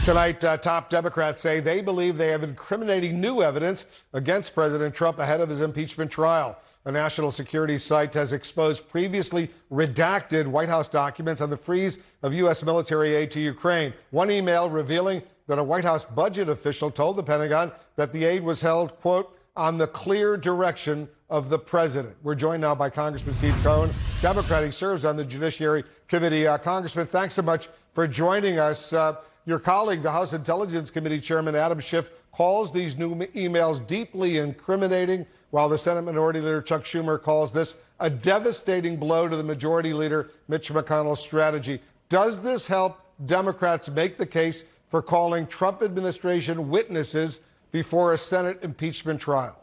Tonight, top Democrats say they believe they have incriminating new evidence against President Trump ahead of his impeachment trial. A national security site has exposed previously redacted White House documents on the freeze of U.S. military aid to Ukraine. One email revealing that a White House budget official told the Pentagon that the aid was held, quote, on the clear direction of the president. We're joined now by Congressman Steve Cohen, Democrat. He serves on the Judiciary Committee. Congressman, thanks so much for joining us. Your colleague, the House Intelligence Committee Chairman Adam Schiff, calls these new emails deeply incriminating, while the Senate Minority Leader Chuck Schumer calls this a devastating blow to the Majority Leader Mitch McConnell's strategy. Does this help Democrats make the case for calling Trump administration witnesses before a Senate impeachment trial?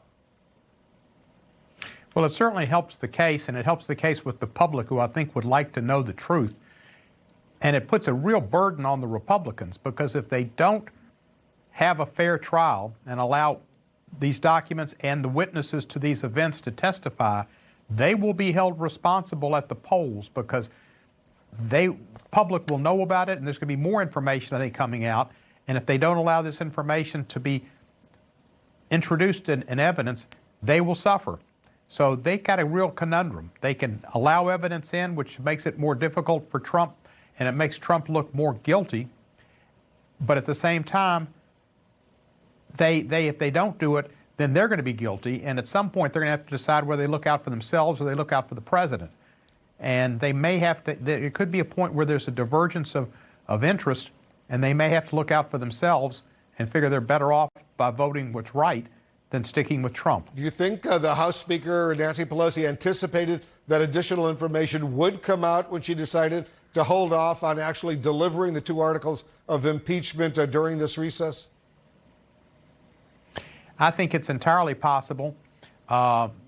Well, it certainly helps the case, and it helps the case with the public, who I think would like to know the truth. And it puts a real burden on the Republicans, because if they don't have a fair trial and allow these documents and the witnesses to these events to testify, they will be held responsible at the polls, because public will know about it, and there's going to be more information, I think, coming out. And if they don't allow this information to be introduced in evidence, they will suffer. So they've got a real conundrum. They can allow evidence in, which makes it more difficult for Trump, and it makes Trump look more guilty. But at the same time, if they don't do it, then they're going to be guilty. And at some point, they're going to have to decide whether they look out for themselves or they look out for the president. And they may have to, it could be a point where there's a divergence of interest, and they may have to look out for themselves and figure they're better off by voting what's right than sticking with Trump. Do you think the House Speaker, Nancy Pelosi, anticipated that additional information would come out when she decided to hold off on actually delivering the two articles of impeachment during this recess? I think it's entirely possible.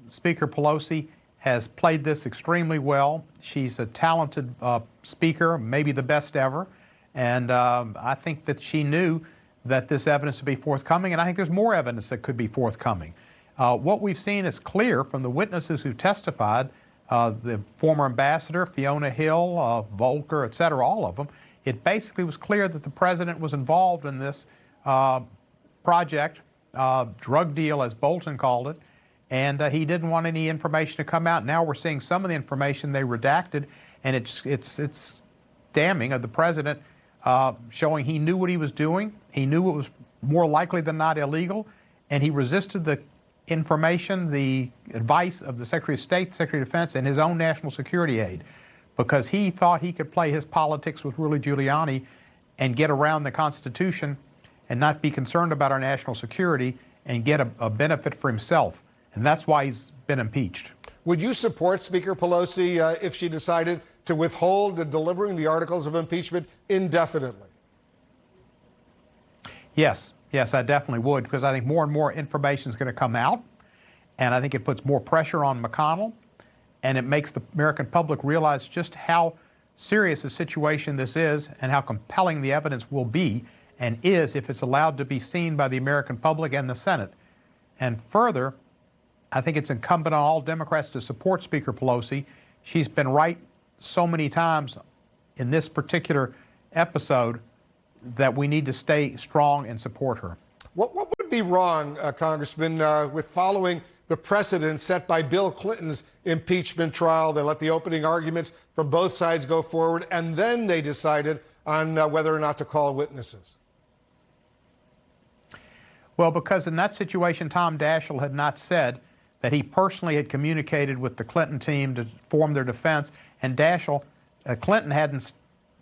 Speaker Pelosi has played this extremely well. She's a talented speaker, maybe the best ever. And I think that she knew that this evidence would be forthcoming, and I think there's more evidence that could be forthcoming. What we've seen is clear from the witnesses who testified, the former ambassador, Fiona Hill, Volker, et cetera, all of them. It basically was clear that the president was involved in this project, drug deal, as Bolton called it, and he didn't want any information to come out. Now we're seeing some of the information they redacted, and it's damning of the president, showing he knew what he was doing. He knew it was more likely than not illegal, and he resisted the information, the advice of the Secretary of State, Secretary of Defense, and his own national security aide, because he thought he could play his politics with Rudy Giuliani and get around the Constitution and not be concerned about our national security and get a benefit for himself. And that's why he's been impeached. Would you support Speaker Pelosi if she decided to withhold delivering the articles of impeachment indefinitely? Yes, I definitely would, because I think more and more information is going to come out, and I think it puts more pressure on McConnell, and it makes the American public realize just how serious a situation this is and how compelling the evidence will be and is if it's allowed to be seen by the American public and the Senate. And further, I think it's incumbent on all Democrats to support Speaker Pelosi. She's been right so many times in this particular episode that we need to stay strong and support her. What would be wrong, Congressman, with following the precedent set by Bill Clinton's impeachment trial? They let the opening arguments from both sides go forward, and then they decided on whether or not to call witnesses. Well, because in that situation, Tom Daschle had not said that he personally had communicated with the Clinton team to form their defense, and Clinton hadn't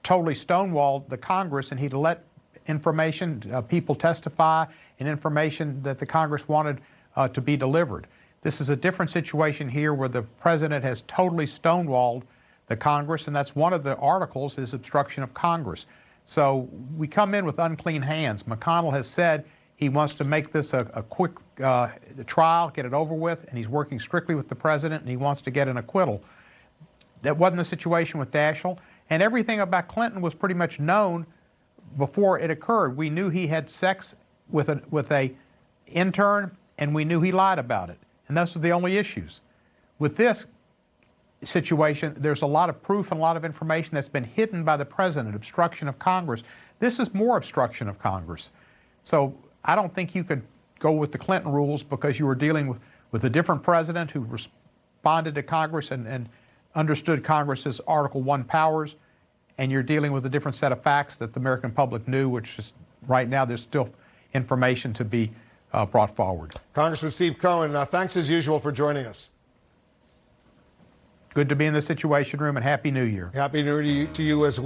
totally stonewalled the Congress, and he'd let information, people testify, and information that the Congress wanted to be delivered. This is a different situation here where the president has totally stonewalled the Congress, and that's one of the articles is obstruction of Congress. So we come in with unclean hands. McConnell has said he wants to make this a quick trial, get it over with, and he's working strictly with the president, and he wants to get an acquittal. That wasn't the situation with Daschle, and everything about Clinton was pretty much known before it occurred. We knew he had sex with a intern, and we knew he lied about it, and those were the only issues. With this, situation, there's a lot of proof and a lot of information that's been hidden by the president, obstruction of Congress. This is more obstruction of Congress. So I don't think you could go with the Clinton rules because you were dealing with a different president who responded to Congress and understood Congress's Article I powers, and you're dealing with a different set of facts that the American public knew, which is right now there's still information to be brought forward. Congressman Steve Cohen, thanks as usual for joining us. Good to be in the Situation Room, and Happy New Year. Happy New Year to you as well.